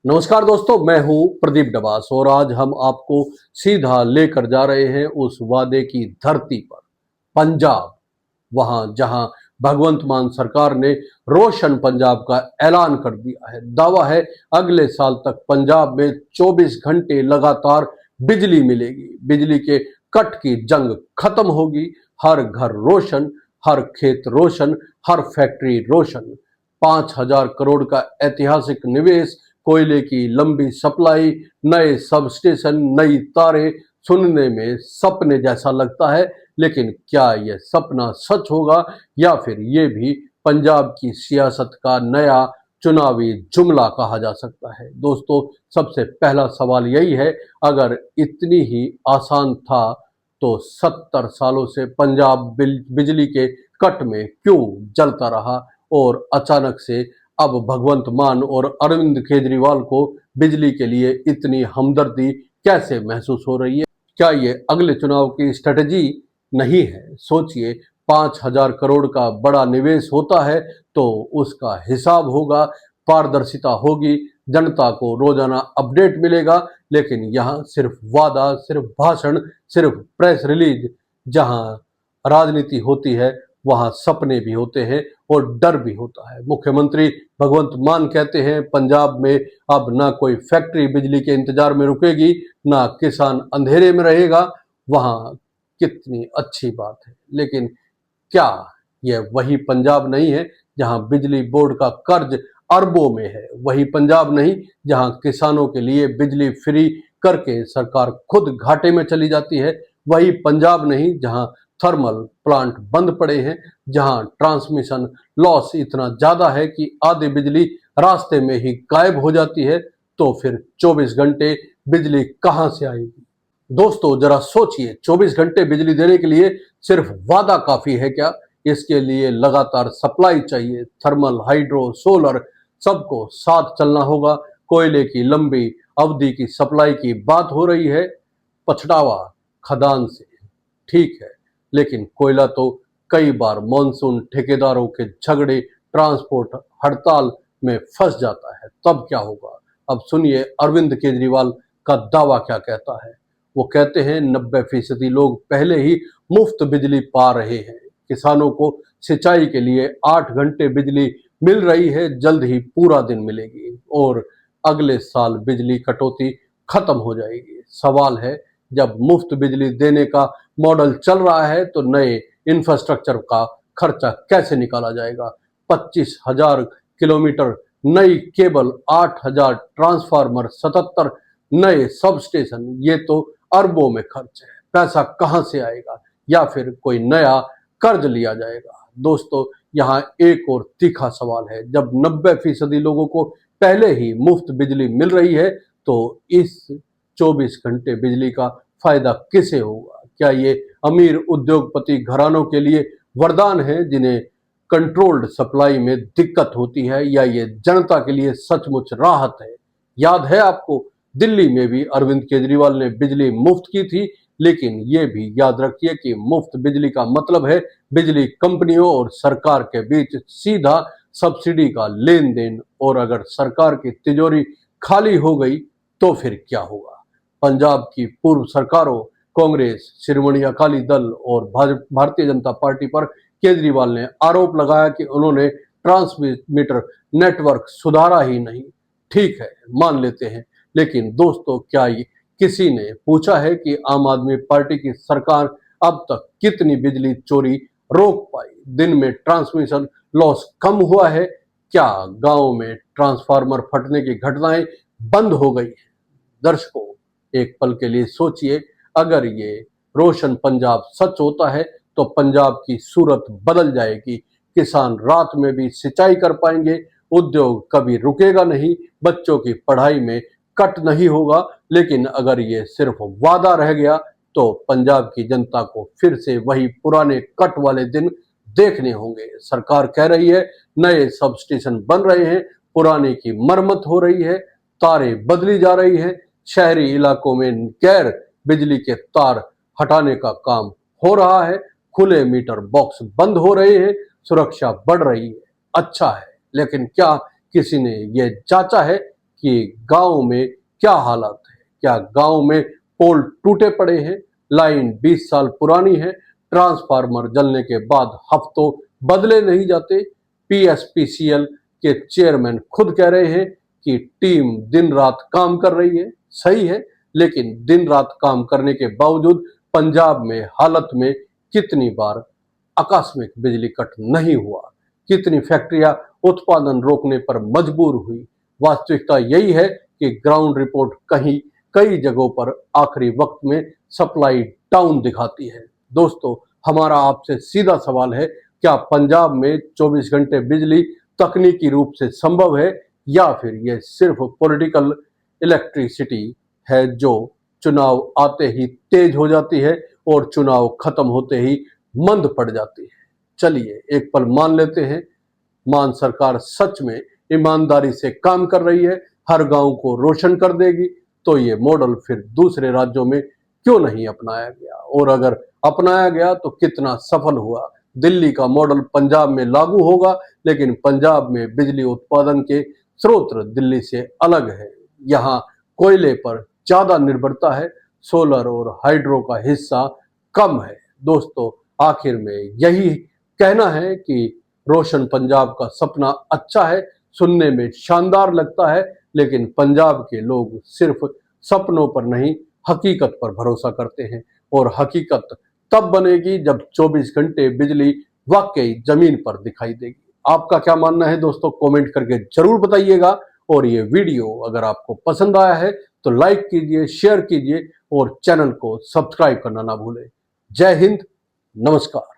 नमस्कार दोस्तों, मैं हूं प्रदीप डबास और आज हम आपको सीधा लेकर जा रहे हैं उस वादे की धरती पर, पंजाब। वहां जहां भगवंत मान सरकार ने रोशन पंजाब का ऐलान कर दिया है। दावा है अगले साल तक पंजाब में 24 घंटे लगातार बिजली मिलेगी। बिजली के कट की जंग खत्म होगी। हर घर रोशन, हर खेत रोशन, हर फैक्ट्री रोशन। 5,000 करोड़ का ऐतिहासिक निवेश, कोयले की लंबी सप्लाई, नए सब स्टेशन, नई तारें। सुनने में सपने जैसा लगता है, लेकिन क्या यह सपना सच होगा या फिर ये भी पंजाब की सियासत का नया चुनावी जुमला कहा जा सकता है। दोस्तों, सबसे पहला सवाल यही है, अगर इतनी ही आसान था तो 70 सालों से पंजाब बिजली के कट में क्यों जलता रहा और अचानक से अब भगवंत मान और अरविंद केजरीवाल को बिजली के लिए इतनी हमदर्दी कैसे महसूस हो रही है? क्या ये अगले चुनाव की स्ट्रेटजी नहीं है? सोचिए, 5,000 करोड़ का बड़ा निवेश होता है तो उसका हिसाब होगा, पारदर्शिता होगी, जनता को रोजाना अपडेट मिलेगा। लेकिन यहाँ सिर्फ वादा, सिर्फ भाषण, सिर्फ प्रेस रिलीज। जहाँ राजनीति होती है वहां सपने भी होते हैं और डर भी होता है। मुख्यमंत्री भगवंत मान कहते हैं पंजाब में अब ना कोई फैक्ट्री बिजली के इंतजार में रुकेगी, ना किसान अंधेरे में रहेगा। वहां कितनी अच्छी बात है, लेकिन क्या यह वही पंजाब नहीं है जहां बिजली बोर्ड का कर्ज अरबों में है? वही पंजाब नहीं जहां किसानों के लिए बिजली फ्री करके सरकार खुद घाटे में चली जाती है? वही पंजाब नहीं जहां थर्मल प्लांट बंद पड़े हैं, जहां ट्रांसमिशन लॉस इतना ज्यादा है कि आधी बिजली रास्ते में ही गायब हो जाती है? तो फिर 24 घंटे बिजली कहां से आएगी? दोस्तों, जरा सोचिए, 24 घंटे बिजली देने के लिए सिर्फ वादा काफी है क्या? इसके लिए लगातार सप्लाई चाहिए। थर्मल, हाइड्रो, सोलर, सबको साथ चलना होगा। कोयले की लंबी अवधि की सप्लाई की बात हो रही है, पछड़ावा खदान से, ठीक है, लेकिन कोयला तो कई बार मॉनसून, ठेकेदारों के झगड़े, ट्रांसपोर्ट हड़ताल में फंस जाता है। तब क्या होगा? अब सुनिए अरविंद केजरीवाल का दावा क्या कहता है। वो कहते हैं 90% लोग पहले ही मुफ्त बिजली पा रहे हैं। किसानों को सिंचाई के लिए 8 घंटे बिजली मिल रही है, जल्द ही पूरा दिन मिलेगी और अगले साल बिजली कटौती खत्म हो जाएगी। सवाल है, जब मुफ्त बिजली देने का मॉडल चल रहा है तो नए इंफ्रास्ट्रक्चर का खर्चा कैसे निकाला जाएगा? 25,000 किलोमीटर नई केबल, 8,000 ट्रांसफार्मर, 77 नए सब स्टेशन, ये तो अरबों में खर्च है। पैसा कहां से आएगा? या फिर कोई नया कर्ज लिया जाएगा? दोस्तों, यहाँ एक और तीखा सवाल है, जब 90% लोगों को पहले ही मुफ्त बिजली मिल रही है तो इस 24 घंटे बिजली का फायदा किसे होगा? क्या ये अमीर उद्योगपति घरानों के लिए वरदान है जिन्हें कंट्रोल्ड सप्लाई में दिक्कत होती है, या ये जनता के लिए सचमुच राहत है? याद है आपको, दिल्ली में भी अरविंद केजरीवाल ने बिजली मुफ्त की थी, लेकिन ये भी याद रखिए कि मुफ्त बिजली का मतलब है बिजली कंपनियों और सरकार के बीच सीधा सब्सिडी का लेन देन। और अगर सरकार की तिजोरी खाली हो गई तो फिर क्या होगा? पंजाब की पूर्व सरकारों, कांग्रेस, शिरोमणि अकाली दल और भारतीय जनता पार्टी पर केजरीवाल ने आरोप लगाया कि उन्होंने ट्रांसमीटर नेटवर्क सुधारा ही नहीं। ठीक है, मान लेते हैं, लेकिन दोस्तों, क्या किसी ने पूछा है कि आम आदमी पार्टी की सरकार अब तक कितनी बिजली चोरी रोक पाई? दिन में ट्रांसमिशन लॉस कम हुआ है? क्या गांव में ट्रांसफार्मर फटने की घटनाएं बंद हो गई? दर्शकों, एक पल के लिए सोचिए, अगर ये रोशन पंजाब सच होता है तो पंजाब की सूरत बदल जाएगी। किसान रात में भी सिंचाई कर पाएंगे, उद्योग कभी रुकेगा नहीं, बच्चों की पढ़ाई में कट नहीं होगा। लेकिन अगर ये सिर्फ वादा रह गया तो पंजाब की जनता को फिर से वही पुराने कट वाले दिन देखने होंगे। सरकार कह रही है नए सब स्टेशन बन रहे हैं, पुराने की मरम्मत हो रही है, तारें बदली जा रही है, शहरी इलाकों में गैर बिजली के तार हटाने का काम हो रहा है, खुले मीटर बॉक्स बंद हो रहे हैं, सुरक्षा बढ़ रही है। अच्छा है, लेकिन क्या किसी ने यह जांचा है कि गांव में क्या हालात है। क्या गांव में पोल टूटे पड़े हैं, लाइन 20 साल पुरानी है, ट्रांसफार्मर जलने के बाद हफ्तों बदले नहीं जाते। पीएसपीसीएल के चेयरमैन खुद कह रहे हैं कि टीम दिन रात काम कर रही है। सही है, लेकिन दिन रात काम करने के बावजूद पंजाब में हालत में कितनी बार आकस्मिक बिजली कट नहीं हुआ, कितनी फैक्ट्रियां उत्पादन रोकने पर मजबूर हुई। वास्तविकता यही है कि ग्राउंड रिपोर्ट कई जगहों पर आखिरी वक्त में सप्लाई डाउन दिखाती है। दोस्तों, हमारा आपसे सीधा सवाल है, क्या पंजाब में 24 घंटे बिजली तकनीकी रूप से संभव है, या फिर यह सिर्फ पॉलिटिकल इलेक्ट्रिसिटी है जो चुनाव आते ही तेज हो जाती है और चुनाव खत्म होते ही मंद पड़ जाती है। चलिए एक पल मान लेते हैं, मान सरकार सच में ईमानदारी से काम कर रही है, हर गांव को रोशन कर देगी, तो ये मॉडल फिर दूसरे राज्यों में क्यों नहीं अपनाया गया, और अगर अपनाया गया तो कितना सफल हुआ। दिल्ली का मॉडल पंजाब में लागू होगा, लेकिन पंजाब में बिजली उत्पादन के स्रोत दिल्ली से अलग है। यहाँ कोयले पर ज्यादा निर्भरता है, सोलर और हाइड्रो का हिस्सा कम है। दोस्तों, आखिर में यही कहना है कि रोशन पंजाब का सपना अच्छा है, सुनने में शानदार लगता है, लेकिन पंजाब के लोग सिर्फ सपनों पर नहीं, हकीकत पर भरोसा करते हैं। और हकीकत तब बनेगी जब 24 घंटे बिजली वाकई जमीन पर दिखाई देगी। आपका क्या मानना है दोस्तों, कमेंट करके जरूर बताइएगा। और ये वीडियो अगर आपको पसंद आया है तो लाइक कीजिए, शेयर कीजिए और चैनल को सब्सक्राइब करना ना भूलें। जय हिंद, नमस्कार।